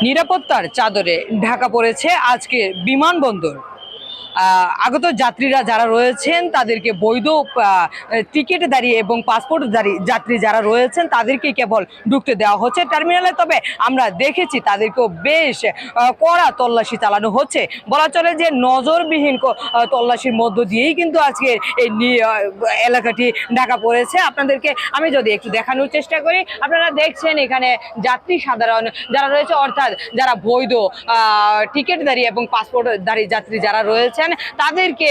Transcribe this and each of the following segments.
নিরাপত্তার চাদরে ঢাকা পড়েছে আজকের বিমানবন্দর। আগত যাত্রীরা যারা রয়েছেন তাদেরকে বৈধ টিকিটে দাঁড়িয়ে এবং পাসপোর্ট যাত্রী যারা রয়েছেন তাদেরকে কেবল ঢুকতে দেওয়া হচ্ছে টার্মিনালে। তবে আমরা দেখেছি তাদেরকেও বেশ কড়া তল্লাশি চালানো হচ্ছে। বলা চলে যে নজরবিহীন তল্লাশির মধ্য দিয়েই কিন্তু আজকের এই এলাকাটি ঢাকা পড়েছে। আপনাদেরকে আমি যদি একটু দেখানোর চেষ্টা করি, আপনারা দেখছেন এখানে যাত্রী সাধারণ যারা রয়েছে, অর্থাৎ যারা বৈধ টিকিট দাঁড়িয়ে এবং পাসপোর্ট যাত্রী যারা রয়েছে তাদেরকে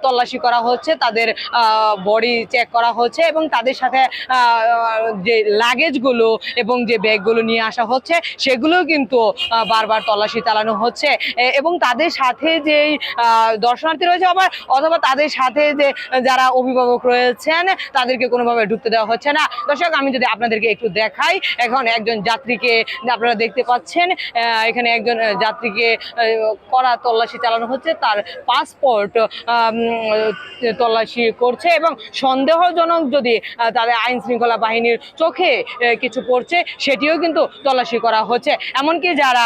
তল্লাশি করা হচ্ছে, তাদের বডি চেক করা হচ্ছে এবং তাদের সাথে যে লাগেজগুলো এবং যে ব্যাগগুলো নিয়ে আসা হচ্ছে সেগুলো কিন্তু বারবার তল্লাশি চালানো হচ্ছে। এবং তাদের সাথে যেই দর্শনার্থী রয়েছে অথবা তাদের সাথে যে যারা অভিভাবক রয়েছেন তাদেরকে কোনোভাবে ঢুকতে দেওয়া হচ্ছে না। দর্শক, আমি যদি আপনাদেরকে একটু দেখাই, এখন একজন যাত্রীকে আপনারা দেখতে পাচ্ছেন, এখানে একজন যাত্রীকে কড়া তল্লাশি চালানো হচ্ছে, তার পাসপোর্ট তল্লাশি করছে এবং সন্দেহজনক যদি তাদের আইন শৃঙ্খলা বাহিনীর চোখে কিছু পড়ছে সেটিও কিন্তু তল্লাশি করা হচ্ছে। এমনকি যারা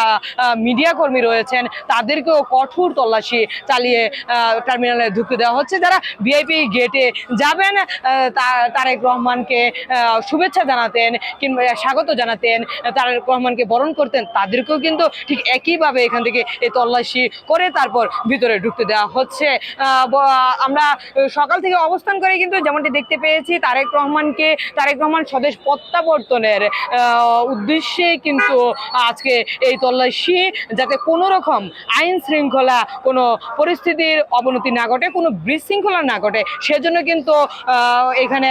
মিডিয়া কর্মী রয়েছেন তাদেরকেও কঠোর তল্লাশি চালিয়ে টার্মিনালে ঢুকতে দেওয়া হচ্ছে। যারা ভিআইপি গেটে যাবেন, তারেক রহমানকে শুভেচ্ছা জানাতেন কিংবা স্বাগত জানাতেন, তারেক রহমানকে বরণ করতেন, তাদেরকেও কিন্তু ঠিক একইভাবে এখান থেকে এই তল্লাশি করে তারপর ভিতরে ঢুকতে দেওয়া হচ্ছে। আমরা সকাল থেকে অবস্থান করে কিন্তু যেমনটি দেখতে পেয়েছি, তারেক রহমান স্বদেশ প্রত্যাবর্তনের উদ্দেশ্যে কিন্তু আজকে এই তল্লাশি, যাতে কোনো রকম আইন শৃঙ্খলা কোনো পরিস্থিতির অবনতি না ঘটে, কোনো বিশৃঙ্খলা না ঘটে, সেজন্য কিন্তু এখানে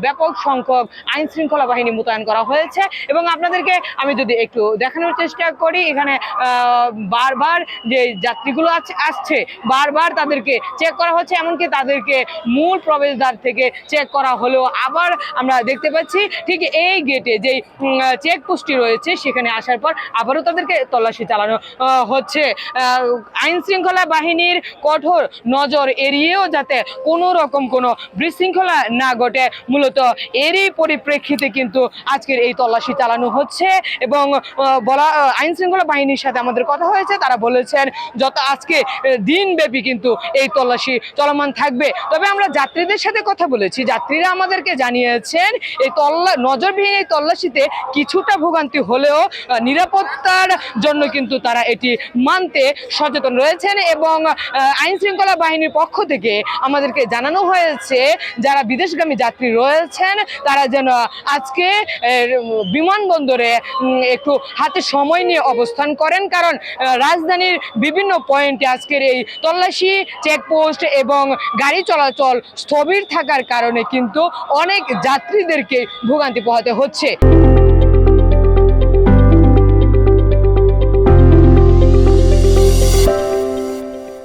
ব্যাপক সংখ্যক আইন শৃঙ্খলা বাহিনী মোতায়েন করা হয়েছে। এবং আপনাদেরকে আমি যদি একটু দেখানোর চেষ্টা করি, এখানে বারবার যে যাত্রীগুলো আসছে বারবার তাদেরকে চেক করা হচ্ছে, এমনকি তাদেরকে মূল প্রবেশদ্বার থেকে চেক করা হলেও আবার আমরা দেখতে পাচ্ছি ঠিক এই গেটে যেই চেকপোস্টটি রয়েছে সেখানে আসার পর আবারও তাদেরকে তল্লাশি চালানো হচ্ছে। আইন শৃঙ্খলা বাহিনীর কঠোর নজর এড়িয়েও যাতে কোনো রকম কোনো বিশৃঙ্খলা না ঘটে, মূলত এরই পরিপ্রেক্ষিতে কিন্তু আজকের এই তল্লাশি চালানো হচ্ছে। এবং আইন শৃঙ্খলা বাহিনীর সাথে আমাদের কথা হয়েছে, তারা বলেছেন যত আজকে দিনব্যাপী কিন্তু এই তল্লাশি চলমান থাকবে। তবে আমরা যাত্রীদের সাথে কথা বলেছি, যাত্রীরা আমাদেরকে জানিয়েছেন এই নজরবিহীন এই তল্লাশিতে কিছুটা ভোগান্তি হলেও নিরাপত্তার জন্য কিন্তু তারা এটি মানতে সচেতন রয়েছেন। এবং আইন শৃঙ্খলা বাহিনীর পক্ষ থেকে আমাদেরকে জানানো হয়েছে যারা বিদেশগামী যাত্রী রয়েছেন তারা যেন আজকে বিমানবন্দরে একটু হাতে সময় নিয়ে অবস্থান করেন, কারণ রাজধানীর বিভিন্ন পয়েন্টে আজকের এই তল্লাশি, চেকপোস্ট এবং গাড়ি চলাচল স্থবির থাকার কারণে কিন্তু অনেক যাত্রীদেরকে ভোগান্তি পোহাতে হচ্ছে।